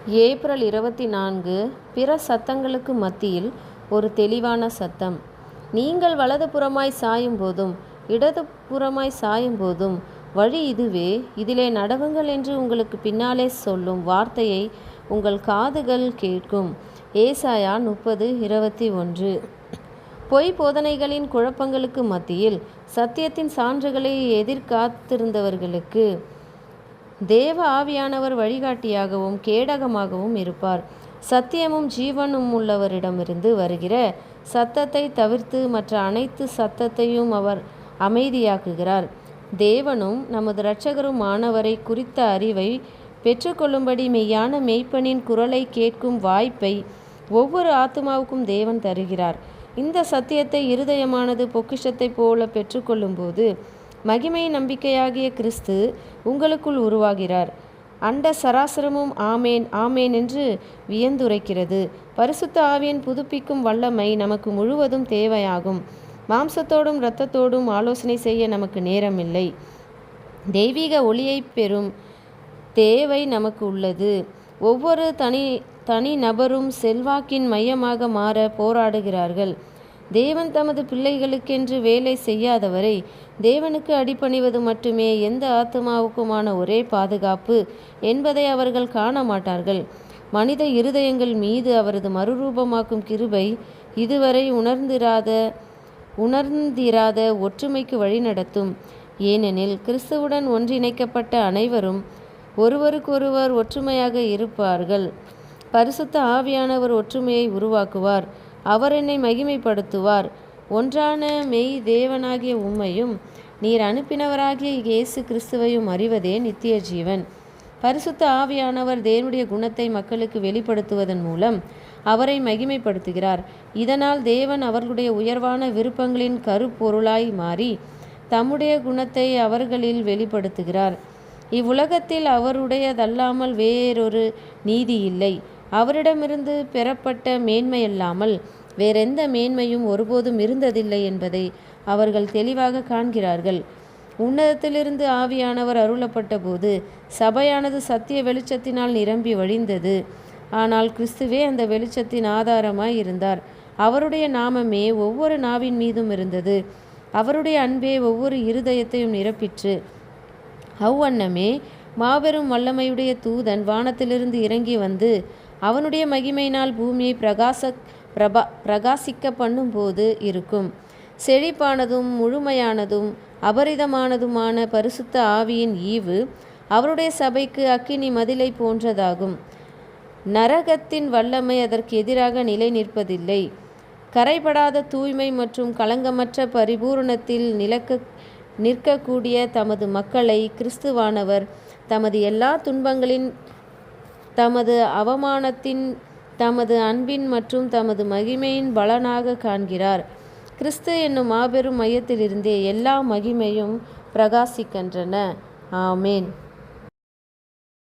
April 24. பிற சத்தங்களுக்கு மத்தியில் ஒரு தெளிவான சத்தம். நீங்கள் வலதுபுறமாய் சாயும் போதும் இடதுபுறமாய் சாயும் போதும் வழி இதுவே, இதிலே நடவுங்கள் என்று உங்களுக்கு பின்னாலே சொல்லும் வார்த்தையை உங்கள் காதுகள் கேட்கும். ஏசாயா 30:21. பொய் போதனைகளின் குழப்பங்களுக்கு மத்தியில் சத்தியத்தின் சான்றுகளை எதிர்காத்திருந்தவர்களுக்கு தேவ ஆவியானவர் வழிகாட்டியாகவும் கேடகமாகவும் இருப்பார். சத்தியமும் ஜீவனும் உள்ளவரிடமிருந்து வருகிற சத்தத்தை தவிர்த்து மற்ற அனைத்து சத்தத்தையும் அவர் அமைதியாக்குகிறார். தேவனும் நமது இரட்சகருமானவரை குறித்த அறிவை பெற்றுக்கொள்ளும்படி மெய்யான மெய்ப்பனின் குரலை கேட்கும் வாய்ப்பை ஒவ்வொரு ஆத்துமாவுக்கும் தேவன் தருகிறார். இந்த சத்தியத்தை இருதயமானது பொக்கிஷத்தைப் போல பெற்றுக்கொள்ளும்போது மகிமை நம்பிக்கையாகிய கிறிஸ்து உங்களுக்குள் உருவாகிறார். அண்ட சராசரமும் ஆமேன் ஆமேன் என்று வியந்துரைக்கிறது. பரிசுத்த ஆவியின் புதுப்பிக்கும் வல்லமை நமக்கு முழுவதும் தேவையாகும். மாம்சத்தோடும் இரத்தத்தோடும் ஆலோசனை செய்ய நமக்கு நேரமில்லை. தெய்வீக ஒளியை பெறும் தேவை நமக்கு உள்ளது. ஒவ்வொரு தனி நபரும் செல்வாக்கின் மையமாக மாற போராடுகிறார்கள். தேவன் தமது பிள்ளைகளுக்கென்று வேலை செய்யாதவரை தேவனுக்கு அடிபணிவது மட்டுமே எந்த ஆத்மாவுக்குமான ஒரே பாதுகாப்பு என்பதை அவர்கள் காண மாட்டார்கள். மனித இருதயங்கள் மீது அவரது மறுரூபமாக்கும் கிருபை இதுவரை உணர்ந்திராத ஒற்றுமைக்கு வழிநடத்தும். ஏனெனில் கிறிஸ்துவுடன் ஒன்றிணைக்கப்பட்ட அனைவரும் ஒருவருக்கொருவர் ஒற்றுமையாக இருப்பார்கள். பரிசுத்த ஆவியானவர் ஒற்றுமையை உருவாக்குவார். அவர் என்னை மகிமைப்படுத்துவார். ஒன்றான மெய் தேவனாகிய உம்மையும் நீர் அனுப்பினவராகிய இயேசு கிறிஸ்துவையும் அறிவதே நித்திய ஜீவன். பரிசுத்த ஆவியானவர் தேவனுடைய குணத்தை மக்களுக்கு வெளிப்படுத்துவதன் மூலம் அவரை மகிமைப்படுத்துகிறார். இதனால் தேவன் அவர்களுடைய உயர்வான விருப்பங்களின் கருப்பொருளாய் மாறி தம்முடைய குணத்தை அவர்களில் வெளிப்படுத்துகிறார். இவ்வுலகத்தில் அவருடையதல்லாமல் வேறொரு நீதி இல்லை. அவரிடமிருந்து பெறப்பட்ட மேன்மையல்லாமல் வேறெந்த மேன்மையும் ஒருபோதும் இருந்ததில்லை என்பதை அவர்கள் தெளிவாக காண்கிறார்கள். உன்னதத்திலிருந்து ஆவியானவர் அருளப்பட்ட போது சபையானது சத்திய வெளிச்சத்தினால் நிரம்பி வழிந்தது. ஆனால் கிறிஸ்துவே அந்த வெளிச்சத்தின் ஆதாரமாய் இருந்தார். அவருடைய நாமமே ஒவ்வொரு நாவின் மீதும் இருந்தது. அவருடைய அன்பே ஒவ்வொரு இருதயத்தையும் நிரப்பிற்று. அவ்வண்ணமே மாபெரும் வல்லமையுடைய தூதன் வானத்திலிருந்து இறங்கி வந்து அவனுடைய மகிமையினால் பூமியை பிரகாசிக்க பண்ணும்போது இருக்கும். செழிப்பானதும் முழுமையானதும் அபரிதமானதுமான பரிசுத்த ஆவியின் ஈவு அவருடைய சபைக்கு அக்கினி மதிலை போன்றதாகும். நரகத்தின் வல்லமை அதற்கு எதிராக நிலை நிற்பதில்லை. கரைபடாத தூய்மை மற்றும் களங்கமற்ற பரிபூரணத்தில் நிற்கக்கூடிய தமது மக்களை கிறிஸ்துவானவர் தமது எல்லா துன்பங்களின், தமது அவமானத்தின், தமது அன்பின் மற்றும் தமது மகிமையின் பலனாக காண்கிறார். கிறிஸ்து என்னும் மாபெரும் மையத்திலிருந்தே எல்லா மகிமையும் பிரகாசிக்கின்றன. ஆமேன்.